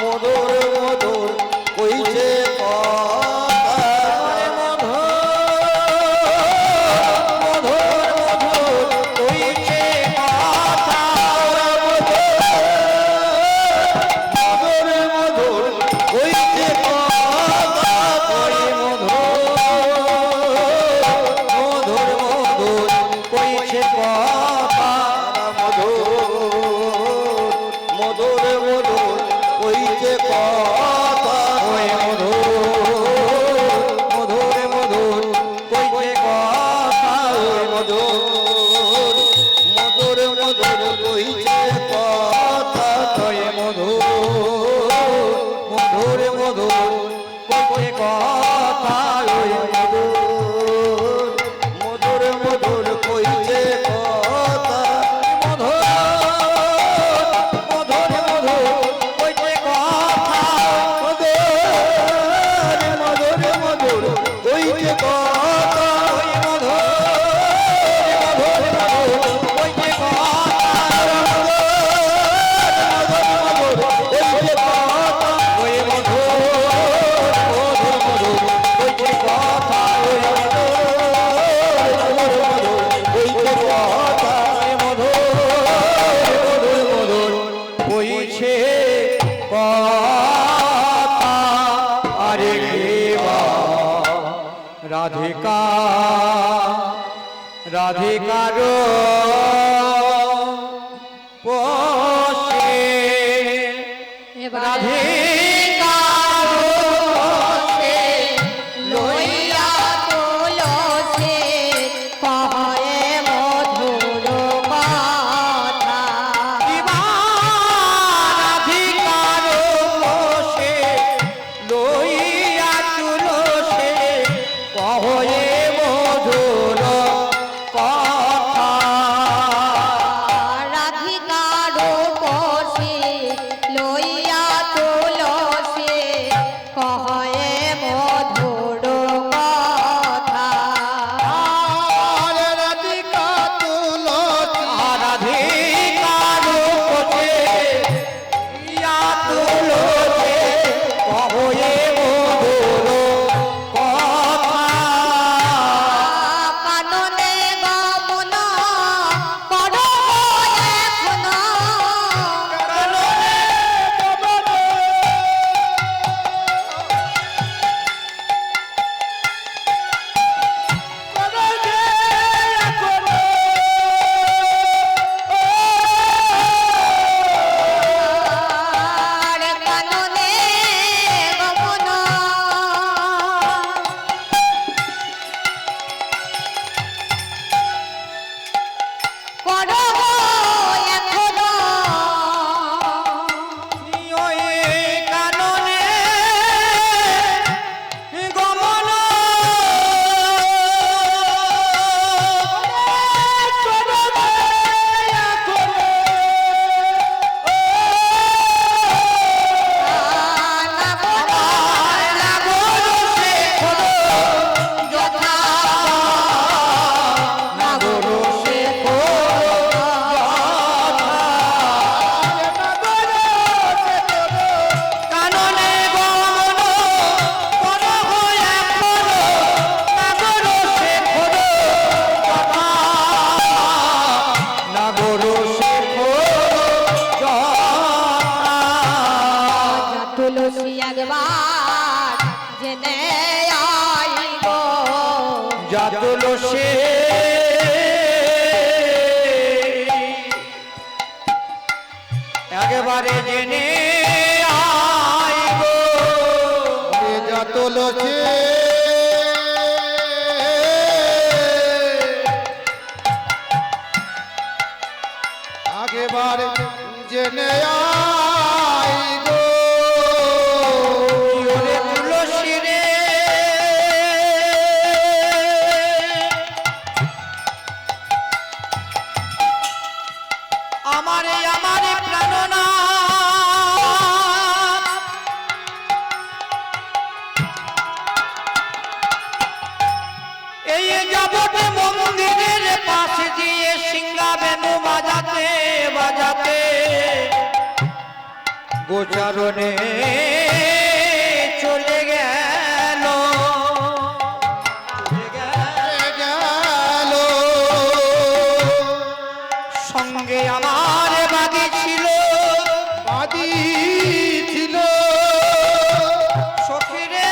S3: মধুর মধুর হইতে কথা
S2: মধুর মধুর কইছে কথা
S3: মধুর মধুর হইতে কথা
S2: ওই মধুর মধুর কইছে কথা
S3: মধুর মধুর মধুর হইতে কথা
S2: ওই মধুর মধুর কইছে কথা ওই
S3: মধুর মধুর মধুর হইতে কথা
S2: ওই মধুর কইছে কথা ওই
S3: মধুর মধুর হইতে কথা
S2: কইছে কথা
S3: মধুর মধুর হইতে কথা
S2: ওই মধুর কইছে কথা
S3: হইতে কথা
S2: ওই মধুর কইছে কথা ওই
S3: হইতে কথা
S2: মধুর কইছে কথা আরে দেবা রাধিকা রাধিকার পোষে রাধিকার পোষে
S1: লইয়া তুলসী কহে মধুর কথা
S2: রাধিকার পোষে লইয়া তুলসে কহে মধুর কথা তুলসী একেবারে জেনে আয় গো
S4: ওরে যা তুলসী আগেবারে জেনে আই গো
S2: ওরে তুলসী রে আমারে আমারে প্রাণনা এই যাবতে মন্দিরের পাশে দিয়ে সিংহা বেনু বাজাতে বাজাতে গোচারণে চলে গেল
S4: গেল
S2: সঙ্গে আমার বাগি ছিল
S4: বাদি ছিল
S2: সখীরে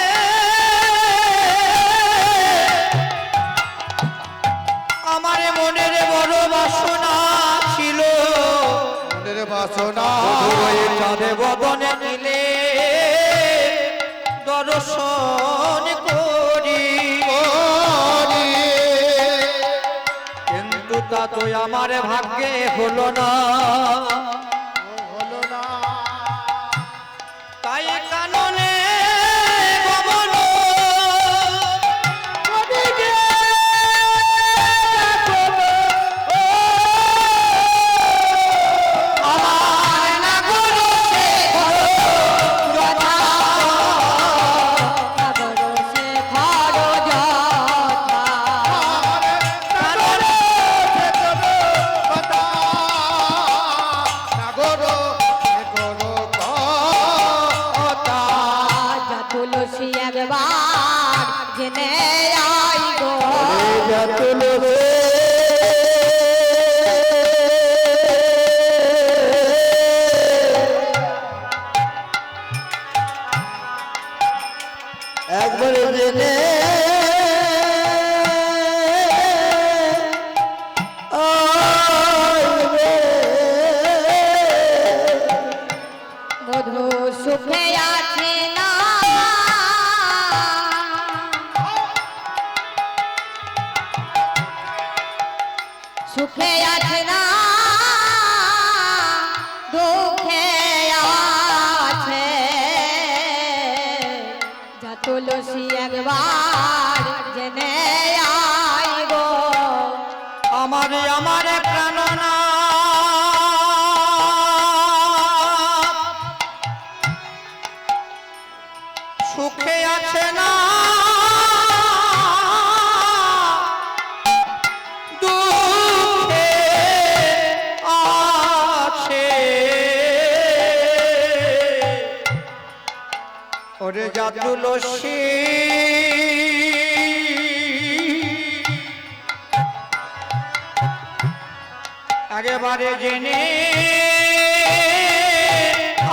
S2: আমার মনের বড় বাসনা ছিল
S4: মনের বাসনা
S2: ওই চাঁদে বদনে দিলে দর্শন করি কিন্তু তা তো আমার ভাগ্যে হলো না
S4: হলো না
S2: তাই কাননে গমন আমার না করো সে
S1: যথা সাগর সে খর যথা
S2: কাননে
S4: কথা সাগর করো কথা
S1: যা তুলসী একবার জেনে আই গো
S3: যা তুলসী একবারে জেনে আইবে।
S1: মধু সুখে আছে না সুখে আছে না দুঃখে আছে যা তুলসী একবার জেনে আই গো
S2: আমার আমার প্রাণনা সুখে আছে না দুঃখে আছে ওরে যা তুলসী একেবারে জেনে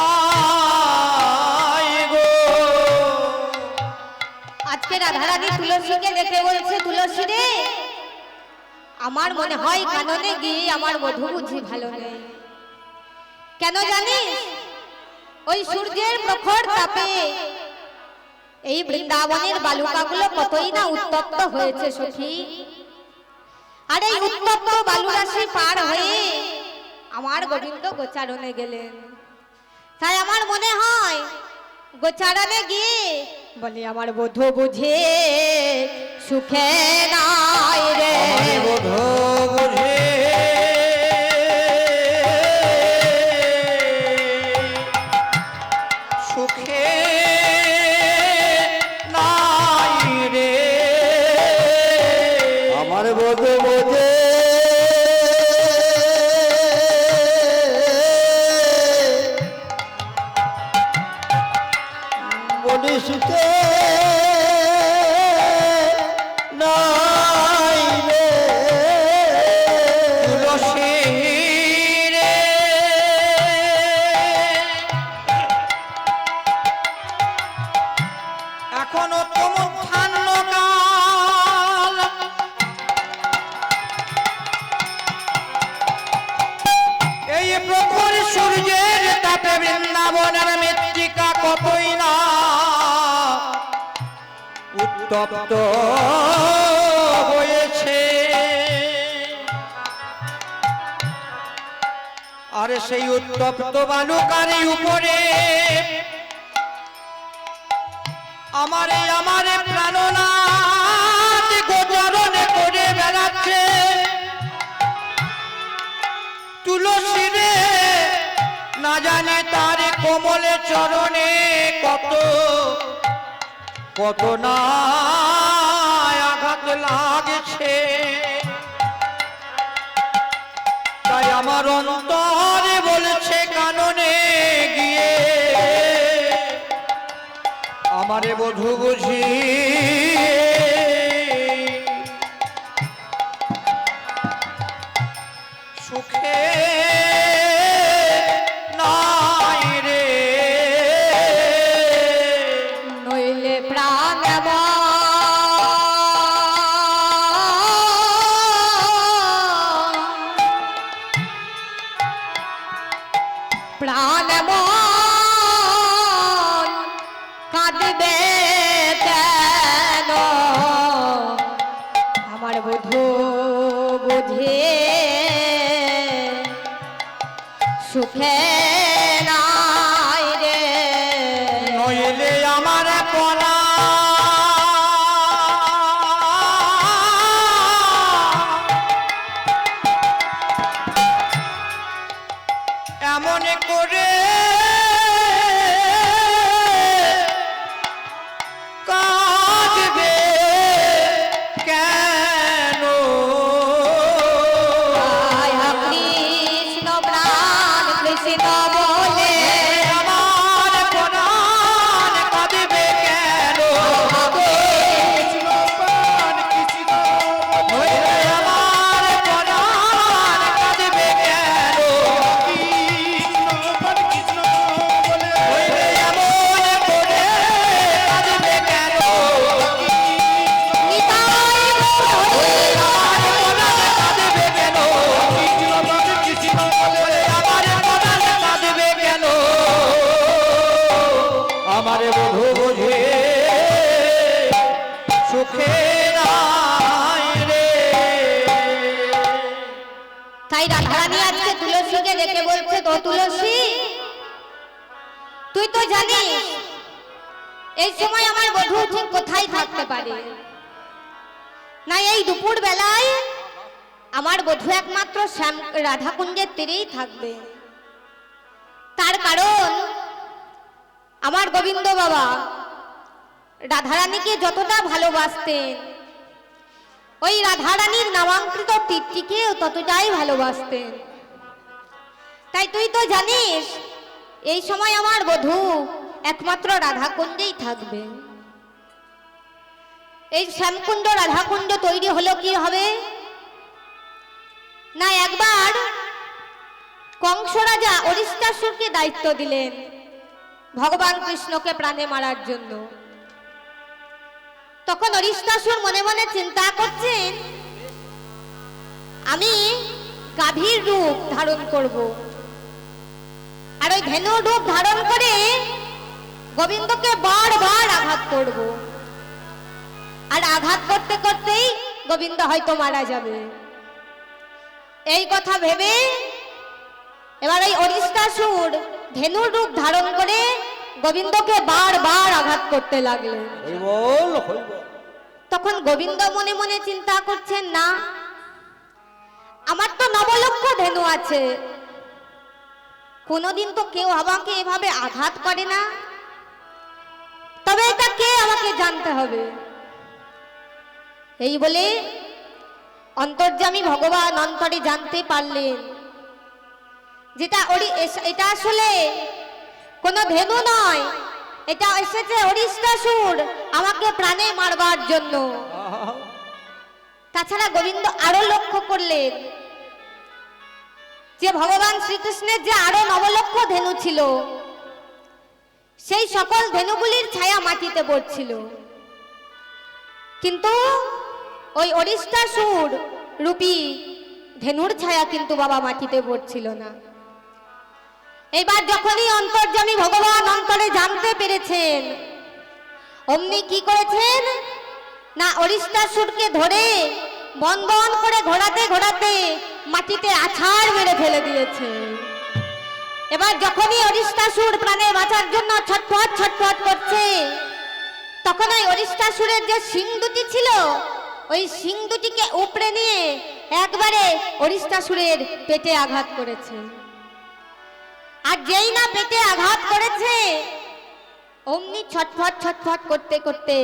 S2: আয় গো
S1: আজকে রাধারানী তুলসীকে দেখে বলছে তুলসী রে আমার মনে হয় কাননে গিয়ে আমার মধু বুঝি ভালো নেই কেন জানিস ওই সূর্যের প্রখর তাপে এই বৃন্দাবনের বালুকাগুলো কতই না উত্তপ্ত হয়েছে সখী আর এই উত্তপ্ত বালুরাশি পার হয়ে আমার গোবিন্দ গোচারণে গেলেন তাই আমার মনে হয় গোচারণে গিয়ে বলে আমার বধূ বুঝে সুখে নাই রে
S2: আমারে বোধ বুঝে সুখে নাই রে
S3: আমার বোধ বোঝে বলি সুখে নাই রে
S2: তুলসী রে এখনো প্রমুখান্ন কাল উত্তপ্ত হয়েছে। আর সেই উত্তপ্ত বালুকার উপরে আমারে প্রাণনাথ গোচরণে করে বেড়াচ্ছে তুলসী রে, না জানে তার কোমলে চরণে কত কত না আঘাত লাগছে। তাই আমার অন্তরে বলছে কাননে গিয়ে আমারে বধূ বুঝি সুখে নাই রে,
S1: নইলে প্রাণ প্রাণ কাঁদবে কেন, আমার বধূ বুঝে সুখে নাই রে।
S2: নইলে আমার পরা এমন করে কাঁদবে কেন,
S1: আয়া কৃষ্ণ প্রাণ কৃষ্ণ বলে
S2: আমার প্রাণ কাঁদবে কেন, নইলে আমার প্রাণ কাঁদবে কেন, নইলে এমন করে কাঁদবে কেন,
S1: নিতাই
S2: আমার প্রাণ কাঁদবে কেন, আমার প্রাণ কাঁদবে কেন, আমার বধূ বুঝে সুখে নাই রে।
S1: তাই রাধারানী আজকে তুলসীকে ডেকে বলছে, তো তুলসী তুই তো জানিস এই সময় আমার বধূ ঠিক কোথায় থাকতে পারে না, এই দুপুর বেলায় আমার বধূ একমাত্র রাধাকুণ্ডের তীরেই থাকবে। তার কারণ আমার গোবিন্দ বাবা রাধারানীকে যতটা ভালোবাসতেন ওই রাধারানীর নামাঙ্কিত তীরটিকেও ততটাই ভালোবাসতেন। তাই তুই তো জানিস এই সময় আমার বধূ একমাত্র রাধাকুণ্ডেই থাকবে। এই শ্যামকুণ্ড রাধাকুণ্ড তৈরি হলো কি হবে না, একবার কংস রাজা অরিষ্টাসুরকে দায়িত্ব দিলেন ভগবান কৃষ্ণকে প্রাণে মারার জন্য। তখন অরিষ্টাসুর মনে মনে চিন্তা করছেন, আমি গাভীর রূপ ধারণ করব, আর ওই ধেনুর রূপ ধারণ করে গোবিন্দকে বারবার আঘাত করব, আর আঘাত করতে করতেই গোবিন্দ হয়তো মারা যাবে। এই কথা ভেবে এবার ওই অরিষ্টাসুর ধেনুর রূপ ধারণ করে গোবিন্দকে বারবার আঘাত করতে লাগলেন।
S5: হইবল হইবল।
S1: তখন গোবিন্দ মনে মনে চিন্তা করছেন, না আমার তো নবলক্ষ ধেনু আছে, কোনোদিন তো কেউ আমাকে এভাবে আঘাত করে না, তবে এটা কে আমাকে জানতে হবে। এই বলে অন্তর্যামী ভগবান অন্তরে জানতে পারলেন এটা আসলে কোনো ধেনু নয়, এটা এসেছে অরিষ্টাসুর আমাকে প্রাণে মারবার জন্য। তাছাড়া গোবিন্দ আরো লক্ষ্য করলেন যে ভগবান শ্রীকৃষ্ণের যে আরো নবলক্ষ ধেনু ছিল সেই সকল ধেনুগুলির ছায়া মাটিতে পড়ছিল, কিন্তু ওই অরিষ্টাসুর রূপী ধেনুর ছায়া কিন্তু বাবা মাটিতে পড়ছিল না। এবার যখনই অন্তর্যামী ভগবান অন্তরে জানতে পেরেছেন, অমনি কি করেছেন না অরিষ্টাসুরকে ধরে বন্ধন করে ঘোরাতে ঘোরাতে মাটিতে আছাড় মেরে ফেলে দিয়েছে। এবার যখনই অরিষ্টাসুর প্রাণে বাঁচার জন্য ছটফট ছটফট করছে, তখন ওই অরিষ্টাসুরের যে শিং দুটি ছিল, ওই শিং দুটিকে উপড়ে নিয়ে একবারে অরিষ্টাসুরের পেটে আঘাত করেছে। আর যেই না পেটে আঘাত করেছে, অমনি ছটফট ছটফট করতে করতে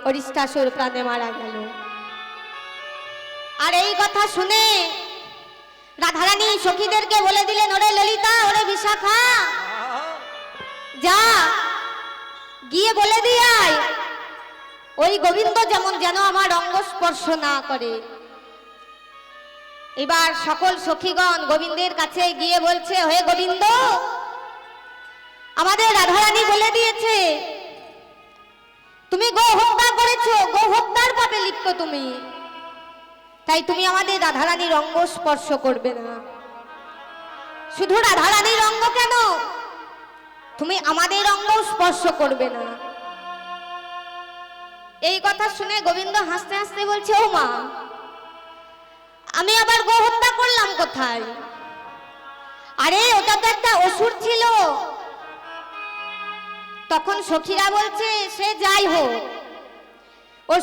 S1: অরিষ্টাসুর প্রাণে মারা গেল। আর এই কথা শুনে রাধারানী সখীদেরকে বলে দিলেন, ওরে ললিতা, ওরে বিশাখা, যা গিয়ে বলে দিয়ে আয় ওই গোবিন্দ যেন আমার অঙ্গ স্পর্শ না করে। এবার সকল সখীগণ গোবিন্দের কাছে গিয়ে বলছে, হে গোবিন্দ, আমাদের রাধারানী বলে দিয়েছে তুমি গো হত্যা করেছো, গো হত্যার পাপে লিপ্ত তুমি, তাই তুমি আমাদের রাধারানীর অঙ্গ স্পর্শ করবে না। শুধু রাধারানীর অঙ্গ কেন, তুমি আমাদের অঙ্গ স্পর্শ করবে না। এই কথা শুনে গোবিন্দ হাসতে হাসতে বলছে, ও মা, আমি আবার গো হত্যা করলাম কোথায়? আরে ওটা তো একটা অসুর ছিল। তখন সখীরা বলছে, সে যাই হোক,